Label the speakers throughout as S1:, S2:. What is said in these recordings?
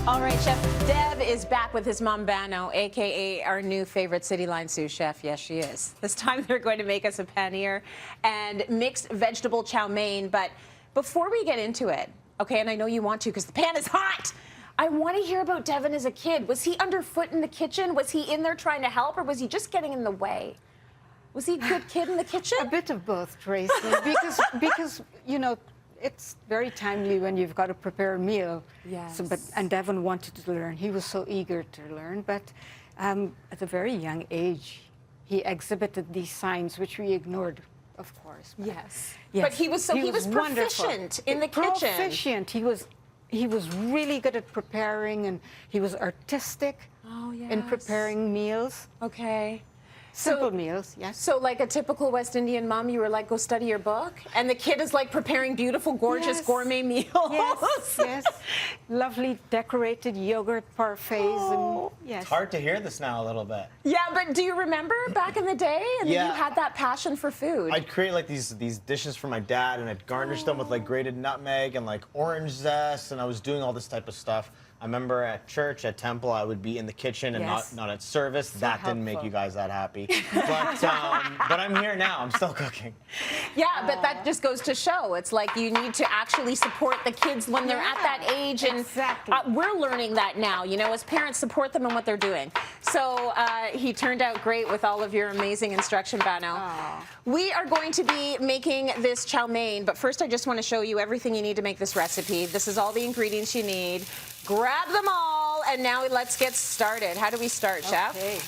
S1: All right, Chef Dev is back with his mom, Bano, a.k.a. our new favorite Cityline sous chef. Yes, she is. This time they're going to make us a paneer and mixed vegetable chow mein. But before we get into it, okay, and I know you want to because the pan is hot, I want to hear about Devan as a kid. Was he underfoot in the kitchen? Was he in there trying to help, or was he just getting in the way? Was he a good kid in the kitchen?
S2: A bit of both, Tracy, because you know, it's very timely when you've got to prepare a meal.
S1: Yes.
S2: And Devan wanted to learn. He was so eager to learn. But at a very young age, he exhibited these signs, which we ignored, of course.
S1: Yes.
S2: Yes.
S1: But he was proficient in the kitchen.
S2: Proficient. He was really good at preparing, and he was artistic in preparing meals.
S1: Okay.
S2: Simple meals, yes.
S1: So like a typical West Indian mom, you were like, go study your book? And the kid is like preparing beautiful, gorgeous gourmet meals.
S2: Yes, yes. Lovely decorated yogurt parfaits. And, yes.
S3: It's hard to hear this now a little bit.
S1: Yeah, but do you remember back in the day? And
S3: Yeah.
S1: you had that passion for food.
S3: I'd create like these dishes for my dad, and I'd garnish them with like grated nutmeg and like orange zest, and I was doing all this type of stuff. I remember at church, at temple, I would be in the kitchen and not at service.
S2: So
S3: that didn't make you guys that happy. But I'm here now. I'm still cooking.
S1: Yeah, but that just goes to show. It's like you need to actually support the kids when they're at that age. And we're learning that now, you know, as parents, support them in what they're doing. So he turned out great with all of your amazing instruction, Bano. We are going to be making this chow mein, but first I just want to show you everything you need to make this recipe. This is all the ingredients you need. Grab them all, and now let's get started. How do we start, Chef?
S2: Okay.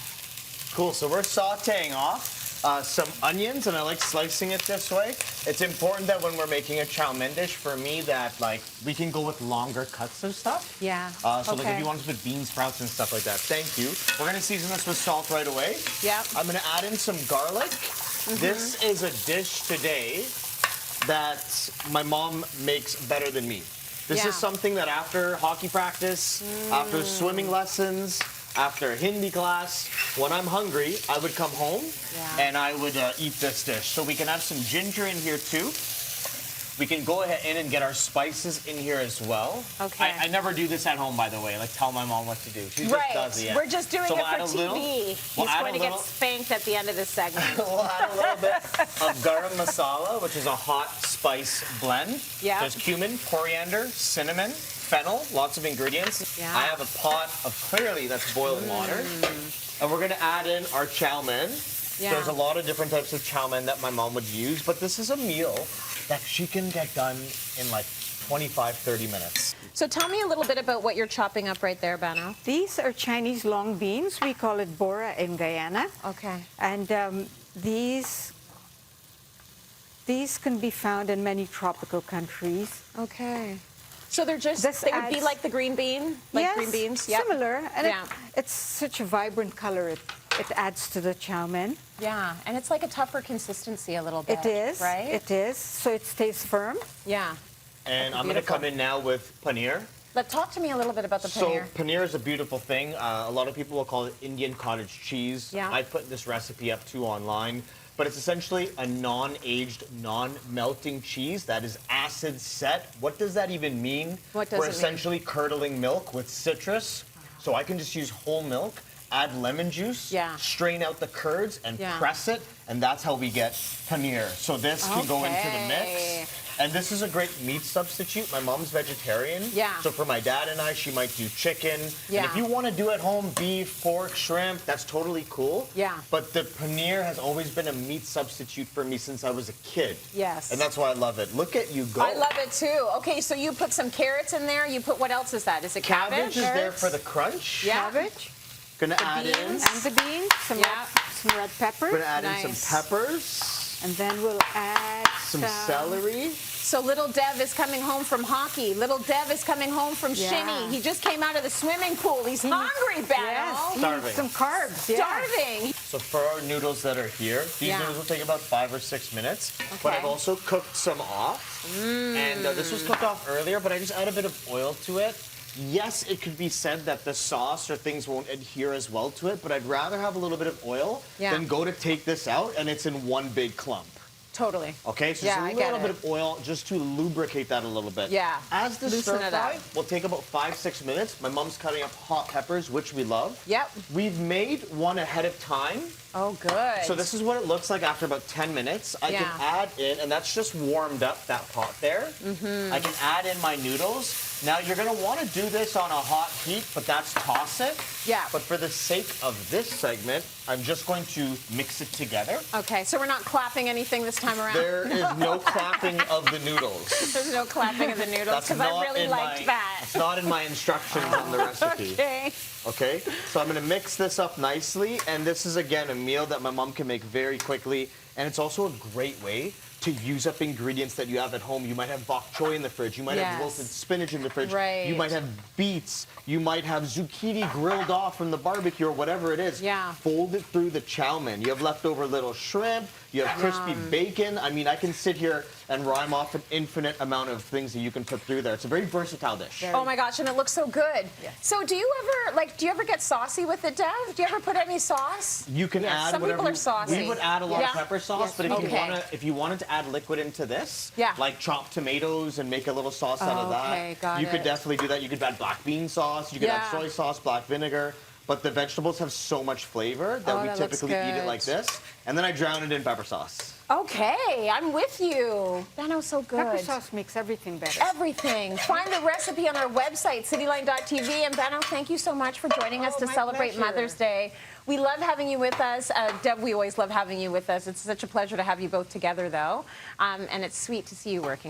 S3: Cool, so we're sauteing off some onions, and I like slicing it this way. It's important that when we're making a chow mein dish, for me, that like we can go with longer cuts of stuff.
S1: Yeah.
S3: So like if you want to put bean sprouts and stuff like that, thank you. We're gonna season this with salt right away.
S1: Yeah.
S3: I'm gonna add in some garlic. This is a dish today that my mom makes better than me. This is something that after hockey practice, after swimming lessons, after Hindi class, when I'm hungry, I would come home and I would eat this dish. So we can have some ginger in here too. We can go ahead in and get our spices in here as well.
S1: Okay.
S3: I never do this at home, by the way. Like, tell my mom what to do. She just does it.
S1: We're just doing it for
S3: add a little,
S1: TV. He's going to get spanked at the end of this segment.
S3: We'll add a little bit of garam masala, which is a hot spice blend.
S1: Yeah.
S3: There's cumin, coriander, cinnamon, fennel, lots of ingredients.
S1: Yeah.
S3: I have a pot of clearly that's boiling water. And we're going to add in our chow mein.
S1: Yeah.
S3: There's a lot of different types of chow mein that my mom would use, but this is a meal that she can get done in like 25, 30 minutes.
S1: So tell me a little bit about what you're chopping up right there, Bano.
S2: These are Chinese long beans. We call it bora in Guyana.
S1: Okay.
S2: And these can be found in many tropical countries.
S1: Okay. So they're just, they would be like the green bean? Like green beans? Yep.
S2: Similar. And it's such a vibrant color. It adds to the chow mein.
S1: Yeah, and it's like a tougher consistency a little bit.
S2: It is.
S1: Right?
S2: It is. So it stays firm.
S1: Yeah.
S3: And I'm going to come in now with paneer.
S1: Talk to me a little bit about the paneer.
S3: So paneer is a beautiful thing. A lot of people will call it Indian cottage cheese.
S1: Yeah.
S3: I put this recipe up too online. But it's essentially a non-aged, non-melting cheese that is acid set. What does that even mean?
S1: What does
S3: We're
S1: it mean?
S3: essentially curdling milk with citrus. So I can just use whole milk, add lemon juice, strain out the curds, and press it. And that's how we get paneer. So this can go into the mix. And this is a great meat substitute. My mom's vegetarian.
S1: Yeah.
S3: So for my dad and I, she might do chicken.
S1: Yeah.
S3: And if you want to do at home beef, pork, shrimp, that's totally cool.
S1: Yeah.
S3: But the paneer has always been a meat substitute for me since I was a kid.
S1: Yes.
S3: And that's why I love it. Look at you go.
S1: I love it too. Okay, so you put some carrots in there. You put, what else is that? Is it cabbage?
S3: Cabbage is there for the crunch.
S1: Yeah.
S2: Cabbage.
S3: Gonna add in.
S2: And the beans. Some red peppers.
S3: Gonna add in some peppers.
S2: And then we'll add
S3: some celery.
S1: So little Dev is coming home from hockey. Little Dev is coming home from shinny. He just came out of the swimming pool. He's hungry, Bano.
S2: Yes,
S3: starving.
S2: Some carbs.
S1: Starving.
S3: So for our noodles that are here, these noodles will take about 5 or 6 minutes.
S1: Okay.
S3: But I've also cooked some off. And this was cooked off earlier, but I just add a bit of oil to it. Yes, it could be said that the sauce or things won't adhere as well to it, but I'd rather have a little bit of oil than go to take this out and it's in one big clump.
S1: Totally.
S3: Okay, so
S1: Yeah,
S3: just
S1: I
S3: a
S1: get
S3: little bit
S1: it.
S3: of oil just to lubricate that a little bit.
S1: Yeah,
S3: As the
S1: loosen
S3: stir
S1: it
S3: fry
S1: up.
S3: will take about 5-6 minutes. My mom's cutting up hot peppers, which we love.
S1: Yep.
S3: We've made one ahead of time.
S1: Oh, good.
S3: So this is what it looks like after about 10 minutes. I can add in, and that's just warmed up that pot there. I can add in my noodles. Now you're gonna wanna do this on a hot heat, but that's toss it.
S1: Yeah.
S3: But for the sake of this segment, I'm just going to mix it together.
S1: Okay, so we're not clapping anything this time around?
S3: There is no clapping of the noodles.
S1: There's no clapping of the noodles, because I really liked that.
S3: It's not in my instructions on the recipe.
S1: Okay.
S3: Okay, so I'm gonna mix this up nicely, and this is again a meal that my mom can make very quickly, and it's also a great way to use up ingredients that you have at home. You might have bok choy in the fridge, you might have wilted spinach in the fridge, you might have beets, you might have zucchini grilled off from the barbecue or whatever it is.
S1: Yeah.
S3: Fold it through the chow mein. You have leftover little shrimp, you have crispy bacon. I mean, I can sit here and rhyme off an infinite amount of things that you can put through there. It's a very versatile dish.
S1: Oh my gosh, and it looks so good.
S2: Yes.
S1: So do you ever get saucy with it, Dev? Do you ever put any sauce?
S3: You can add
S1: Some
S3: whatever.
S1: people are saucy.
S3: We would add a lot of pepper sauce, but if you wanted to add liquid into this, like chopped tomatoes and make a little sauce out of that, you could definitely do that. You could add black bean sauce, you could add soy sauce, black vinegar. But the vegetables have so much flavor that we typically eat it like this. And then I drown it in pepper sauce.
S1: Okay, I'm with you. That was so good.
S2: Pepper sauce makes everything better.
S1: Everything. Find the recipe on our website, cityline.tv. And Beno, thank you so much for joining us to celebrate Mother's Day. We love having you with us. Deb, we always love having you with us. It's such a pleasure to have you both together, though. And it's sweet to see you working